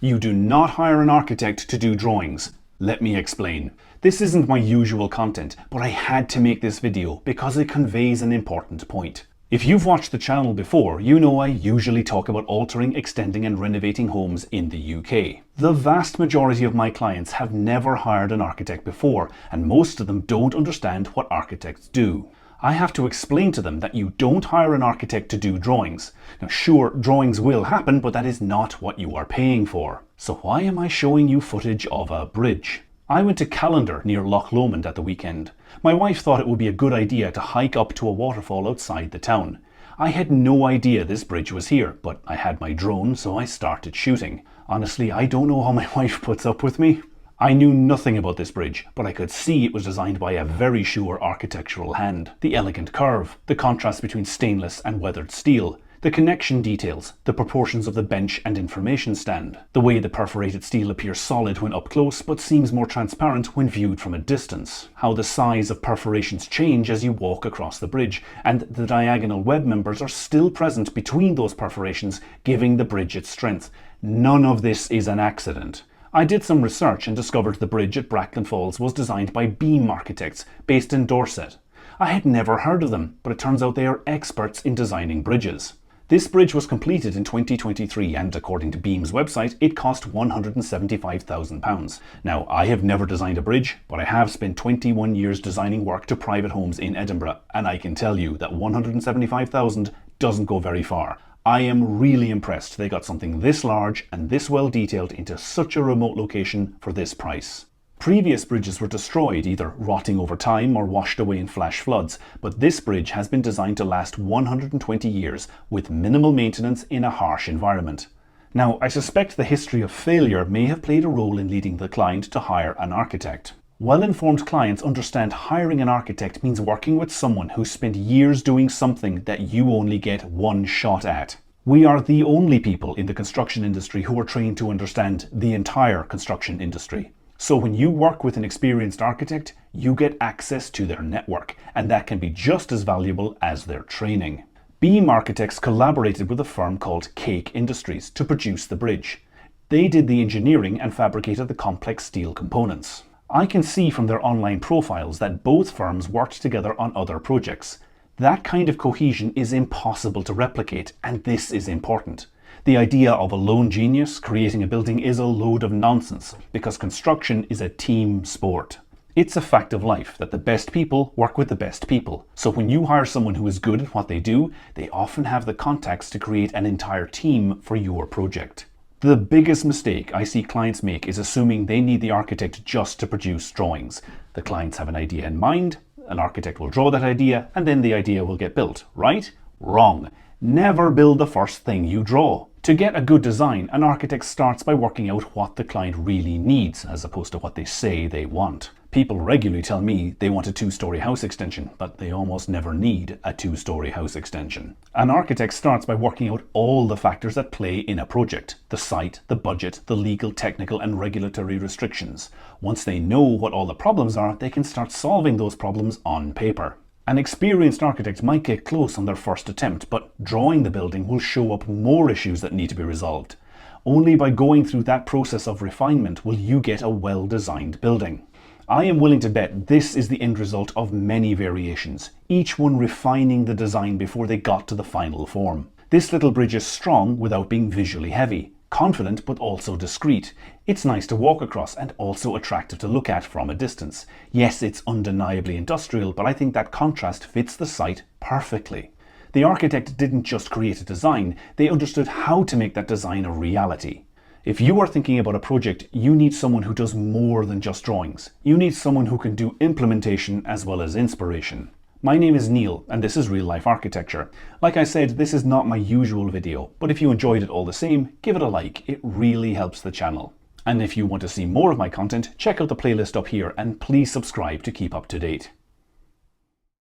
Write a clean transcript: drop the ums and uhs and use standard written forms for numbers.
You do not hire an architect to do drawings. Let me explain. This isn't my usual content, but I had to make this video because it conveys an important point. If you've watched the channel before, you know I usually talk about altering, extending and renovating homes in the UK. The vast majority of my clients have never hired an architect before, and most of them don't understand what architects do. I have to explain to them that you don't hire an architect to do drawings. Now sure, drawings will happen, but that is not what you are paying for. So why am I showing you footage of a bridge? I went to Callander near Loch Lomond at the weekend. My wife thought it would be a good idea to hike up to a waterfall outside the town. I had no idea this bridge was here, but I had my drone, so I started shooting. Honestly, I don't know how my wife puts up with me. I knew nothing about this bridge, but I could see it was designed by a very sure architectural hand. The elegant curve, the contrast between stainless and weathered steel, the connection details, the proportions of the bench and information stand, the way the perforated steel appears solid when up close but seems more transparent when viewed from a distance, how the size of perforations change as you walk across the bridge, and the diagonal web members are still present between those perforations, giving the bridge its strength. None of this is an accident. I did some research and discovered the bridge at Bracklinn Falls was designed by Beam Architects based in Dorset. I had never heard of them, but it turns out they are experts in designing bridges. This bridge was completed in 2023 and according to Beam's website, it cost £175,000. Now, I have never designed a bridge, but I have spent 21 years designing work to private homes in Edinburgh, and I can tell you that £175,000 doesn't go very far. I am really impressed they got something this large and this well detailed into such a remote location for this price. Previous bridges were destroyed, either rotting over time or washed away in flash floods, but this bridge has been designed to last 120 years with minimal maintenance in a harsh environment. Now, I suspect the history of failure may have played a role in leading the client to hire an architect. Well-informed clients understand hiring an architect means working with someone who spent years doing something that you only get one shot at. We are the only people in the construction industry who are trained to understand the entire construction industry. So when you work with an experienced architect, you get access to their network, and that can be just as valuable as their training. Beam Architects collaborated with a firm called Cake Industries to produce the bridge. They did the engineering and fabricated the complex steel components. I can see from their online profiles that both firms worked together on other projects. That kind of cohesion is impossible to replicate, and this is important. The idea of a lone genius creating a building is a load of nonsense, because construction is a team sport. It's a fact of life that the best people work with the best people. So when you hire someone who is good at what they do, they often have the contacts to create an entire team for your project. The biggest mistake I see clients make is assuming they need the architect just to produce drawings. The clients have an idea in mind, an architect will draw that idea, and then the idea will get built, right? Wrong. Never build the first thing you draw. To get a good design, an architect starts by working out what the client really needs, as opposed to what they say they want. People regularly tell me they want a 2-story house extension, but they almost never need a 2-story house extension. An architect starts by working out all the factors that play in a project: the site, the budget, the legal, technical and regulatory restrictions. Once they know what all the problems are, they can start solving those problems on paper. An experienced architect might get close on their first attempt, but drawing the building will show up more issues that need to be resolved. Only by going through that process of refinement will you get a well-designed building. I am willing to bet this is the end result of many variations, each one refining the design before they got to the final form. This little bridge is strong without being visually heavy, confident but also discreet. It's nice to walk across and also attractive to look at from a distance. Yes, it's undeniably industrial, but I think that contrast fits the site perfectly. The architect didn't just create a design, they understood how to make that design a reality. If you are thinking about a project, you need someone who does more than just drawings. You need someone who can do implementation as well as inspiration. My name is Neil, and this is Real Life Architecture. Like I said, this is not my usual video, but if you enjoyed it all the same, give it a like. It really helps the channel. And if you want to see more of my content, check out the playlist up here and please subscribe to keep up to date.